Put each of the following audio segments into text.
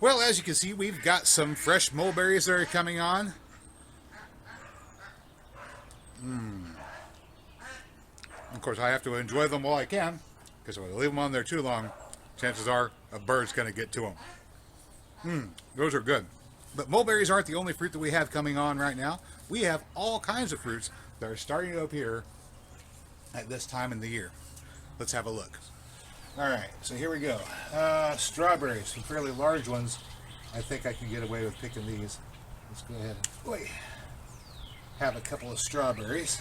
Well, as you can see, we've got some fresh mulberries that are coming on. Of course, I have to enjoy them while I can, because if I leave them on there too long, chances are a bird's going to get to them. Those are good. But mulberries aren't the only fruit that we have coming on right now. We have all kinds of fruits that are starting to appear at this time in the year. Let's have a look. Alright, so here we go. Strawberries, some fairly large ones. I think I can get away with picking these. Let's go ahead and have a couple of strawberries.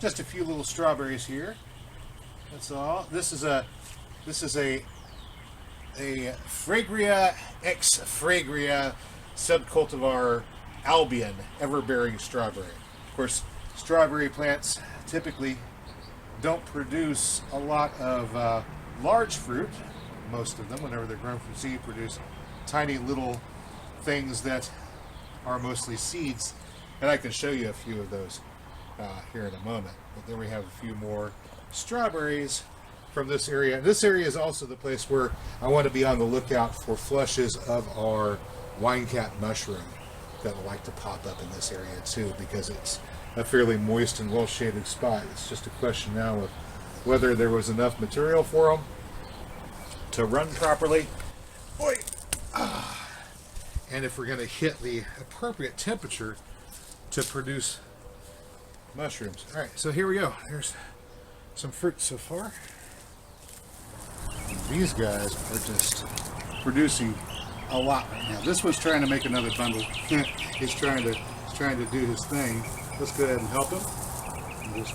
Just a few little strawberries here. That's all. This is a Fragria ex Fragria subcultivar Albion ever-bearing strawberry. Of course, strawberry plants typically don't produce a lot of large fruit. Most of them, whenever they're grown from seed, produce tiny little things that are mostly seeds. And I can show you a few of those here in a moment. But then we have a few more strawberries from this area. This area is also the place where I want to be on the lookout for flushes of our wine cap mushroom that will like to pop up in this area too, because it's a fairly moist and well shaded spot. It's just a question now of whether there was enough material for them to run properly. Boy. And if we're going to hit the appropriate temperature to produce mushrooms. All right, so here we go. There's some fruit so far. These guys are just producing a lot right now. This one's trying to make another bundle. He's trying to do his thing. Let's go ahead and help him. And just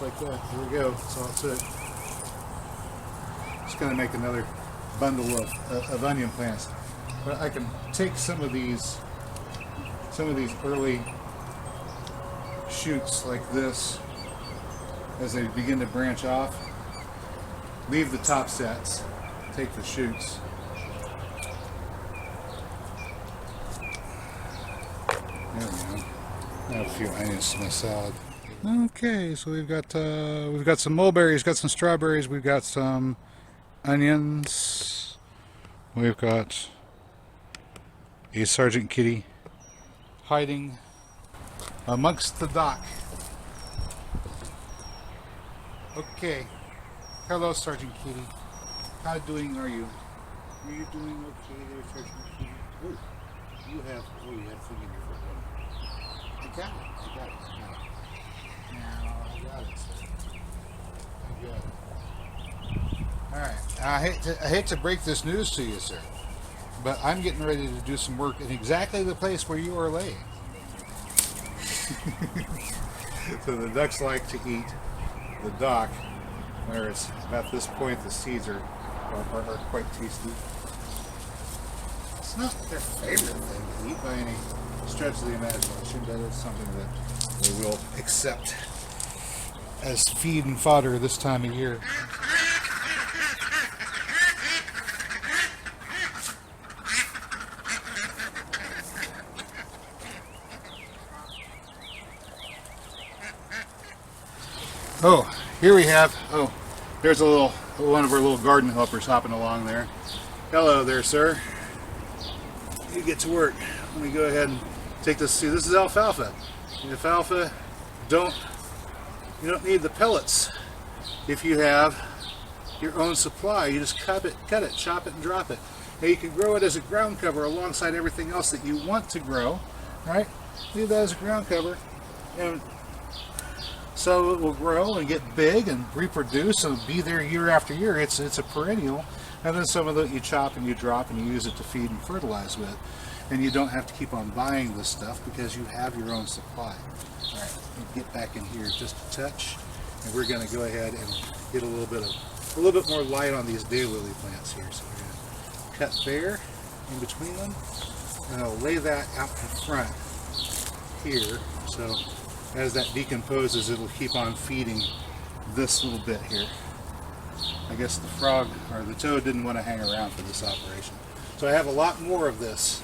like that. There we go. That's all it took. Just going to make another bundle of onion plants. But I can take some of these early shoots like this as they begin to branch off. Leave the top sets, take the shoots. There we go. I have a few onions to my salad. Okay, so we've got some mulberries, got some strawberries, we've got some onions, we've got a Sergeant Kitty hiding amongst the dock. Okay. Hello, Sergeant Kitty. How doing are you? Are you doing okay there, Sergeant Kitty? Oh, you have food in your foot. I got it. Now, I got it. Alright, I hate to break this news to you, sir, but I'm getting ready to do some work in exactly the place where you are laying. So the ducks like to eat the dock, where it's about this point the seeds are quite tasty. It's not their favorite thing to eat by any stretch of the imagination, but it's something that they will accept as feed and fodder this time of year. Oh, here we have, there's one of our little garden helpers hopping along there. Hello there, sir. You get to work. Let me go ahead and take this. See, this is alfalfa. Alfalfa, you don't need the pellets. If you have your own supply, you just cut it, chop it, and drop it. Now you can grow it as a ground cover alongside everything else that you want to grow, right? Leave that as a ground cover, and so it will grow and get big and reproduce and be there year after year. It's a perennial. And then some of it you chop and you drop and you use it to feed and fertilize with. And you don't have to keep on buying this stuff because you have your own supply. All right, let me get back in here just a touch, and we're going to go ahead and get a little bit more light on these daylily plants here. So we're going to cut bare in between them, and I'll lay that out in front here. So as that decomposes, it'll keep on feeding this little bit here. I guess the frog or the toad didn't want to hang around for this operation. So I have a lot more of this.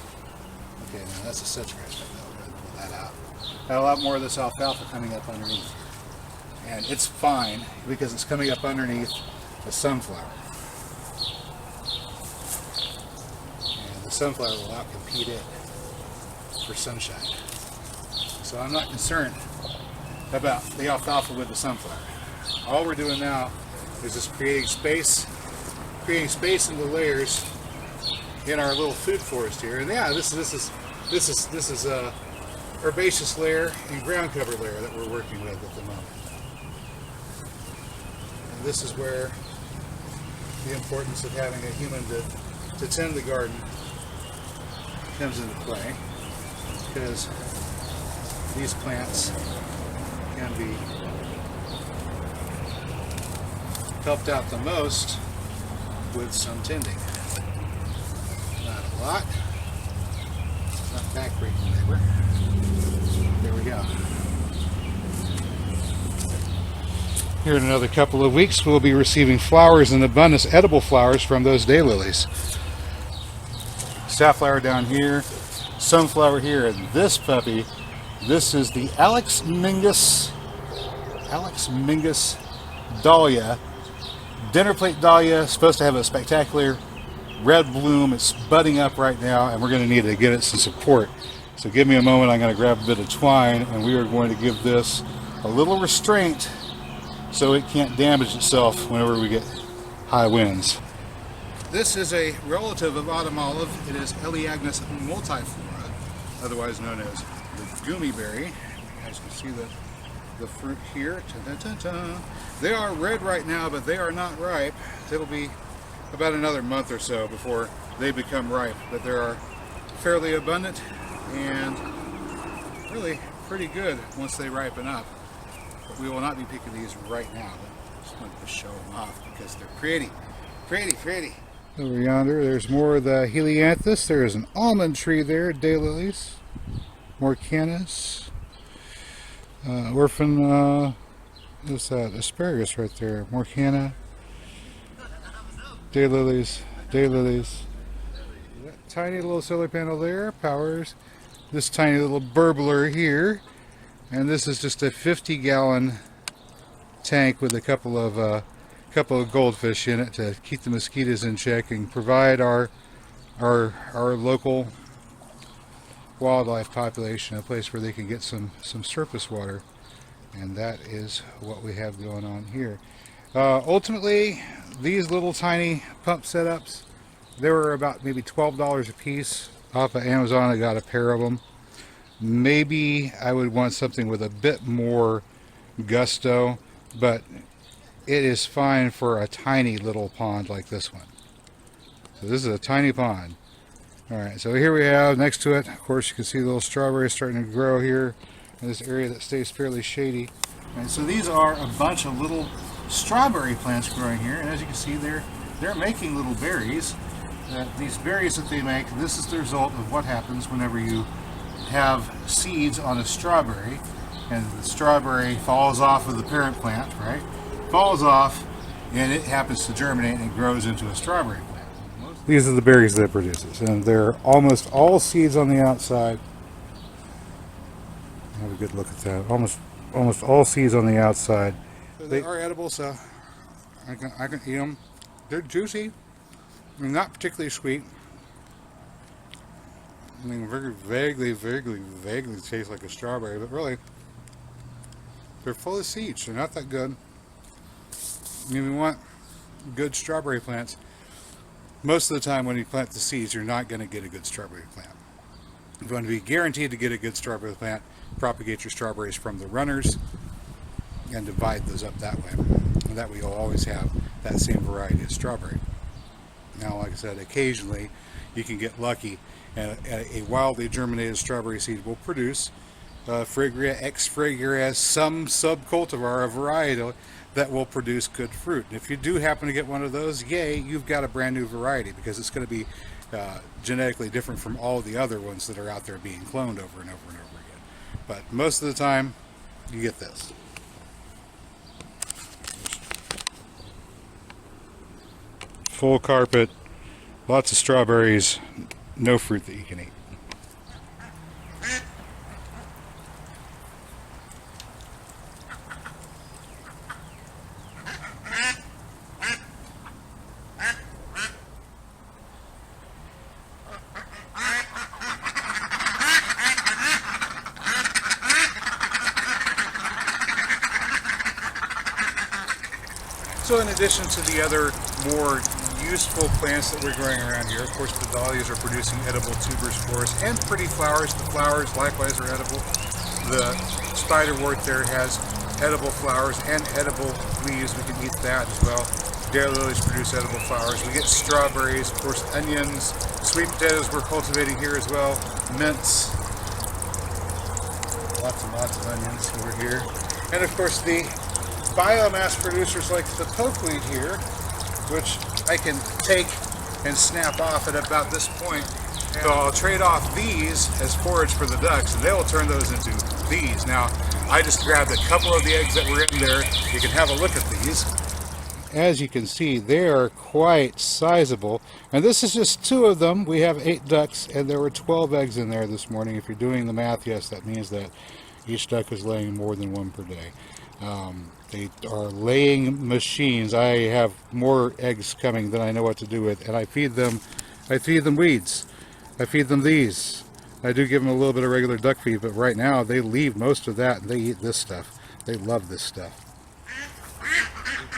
Okay, now that's a citrus right now. We're going to pull that out. I have a lot more of this alfalfa coming up underneath. And it's fine because it's coming up underneath the sunflower. sunflower will outcompete it for sunshine. So I'm not concerned about the alfalfa with the sunflower. All we're doing now is just creating space in the layers in our little food forest here. And yeah, this is a herbaceous layer and ground cover layer that we're working with at the moment. And this is where the importance of having a human to tend the garden comes into play, because these plants can be helped out the most with some tending. Not a lot. Not backbreaking labor. There we go. Here in another couple of weeks, we'll be receiving flowers in abundance, edible flowers from those daylilies. Safflower down here, sunflower here, and this puppy, this is the Alex Mingus dahlia, dinner plate dahlia. Supposed to have a spectacular red bloom. It's budding up right now, and we're going to need to get it some support. So give me a moment. I'm going to grab a bit of twine, and we are going to give this a little restraint so it can't damage itself whenever we get high winds. This is a relative of autumn olive. It is Elaeagnus multiflora, otherwise known as the gummy berry. You guys can see the fruit here. They are red right now, but they are not ripe. It'll be about another month or so before they become ripe, but they are fairly abundant and really pretty good once they ripen up. But we will not be picking these right now. I just wanted to show them off because they're pretty. Over yonder, there's more of the helianthus. There is an almond tree there, daylilies, more cannas, orphan, what's that? Asparagus right there, more canna, daylilies. That tiny little solar panel there powers this tiny little burbler here, and this is just a 50-gallon tank with a couple of goldfish in it to keep the mosquitoes in check and provide our local wildlife population a place where they can get some surface water. And that is what we have going on here. Ultimately, these little tiny pump setups, they were about maybe $12 a piece off of Amazon. I got a pair of them. Maybe I would want something with a bit more gusto, but it is fine for a tiny little pond like this one. So this is a tiny pond. Alright, so here we have next to it, of course, you can see the little strawberries starting to grow here in this area that stays fairly shady. And so these are a bunch of little strawberry plants growing here, and as you can see, they're making little berries. These berries that they make, this is the result of what happens whenever you have seeds on a strawberry, and the strawberry falls off of the parent plant, right? Falls off, and it happens to germinate and grows into a strawberry plant. These are the berries that it produces, and they're almost all seeds on the outside. Have a good look at that. Almost all seeds on the outside. So they are edible, so I can eat them. They're juicy. I mean, not particularly sweet. I mean, very vaguely taste like a strawberry, but really, they're full of seeds. They're not that good. I mean, we want good strawberry plants. Most of the time when you plant the seeds, you're not going to get a good strawberry plant. If you want to be guaranteed to get a good strawberry plant, propagate your strawberries from the runners and divide those up that way. And that way you'll always have that same variety of strawberry. Now, like I said, occasionally you can get lucky and a wildly germinated strawberry seed will produce Frigria ex Frigria, some subcultivar, a variety that will produce good fruit. And if you do happen to get one of those, yay, you've got a brand new variety, because it's going to be genetically different from all the other ones that are out there being cloned over and over and over again. But most of the time, you get this. Full carpet, lots of strawberries, no fruit that you can eat. So in addition to the other more useful plants that we're growing around here, of course the dahlias are producing edible tubers for us, and pretty flowers. The flowers likewise are edible. The spiderwort there has edible flowers and edible leaves. We can eat that as well. Daylilies produce edible flowers. We get strawberries, of course onions, sweet potatoes we're cultivating here as well, mints, lots and lots of onions over here. And of course the biomass producers like the pokeweed here, which I can take and snap off at about this point. So I'll trade off these as forage for the ducks, and they will turn those into these. Now, I just grabbed a couple of the eggs that were in there. You can have a look at these. As you can see, they are quite sizable, and this is just 2 of them. We have 8 ducks, and there were 12 eggs in there this morning. If you're doing the math, yes, that means that each duck is laying more than 1 per day. They are laying machines. I have more eggs coming than I know what to do with, and I feed them weeds. I feed them these. I do give them a little bit of regular duck feed, but right now they leave most of that and they eat this stuff. They love this stuff.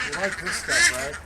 You like this stuff, right?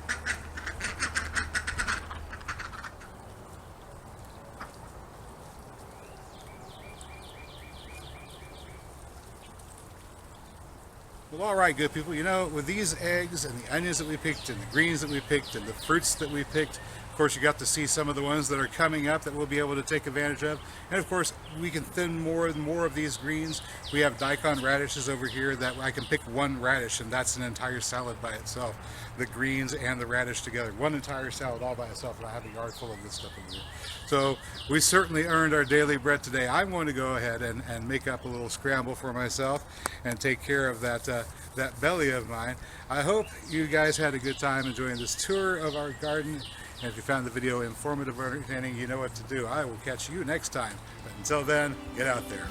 Well, all right, good people. You know, with these eggs and the onions that we picked and the greens that we picked and the fruits that we picked, of course, you got to see some of the ones that are coming up that we'll be able to take advantage of. And of course, we can thin more and more of these greens. We have daikon radishes over here that I can pick 1 radish, and that's an entire salad by itself. The greens and the radish together. 1 entire salad all by itself, and I have a yard full of this stuff over here. So we certainly earned our daily bread today. I'm going to go ahead and make up a little scramble for myself and take care of that belly of mine. I hope you guys had a good time enjoying this tour of our garden. And if you found the video informative or entertaining, you know what to do. I will catch you next time. But until then, get out there.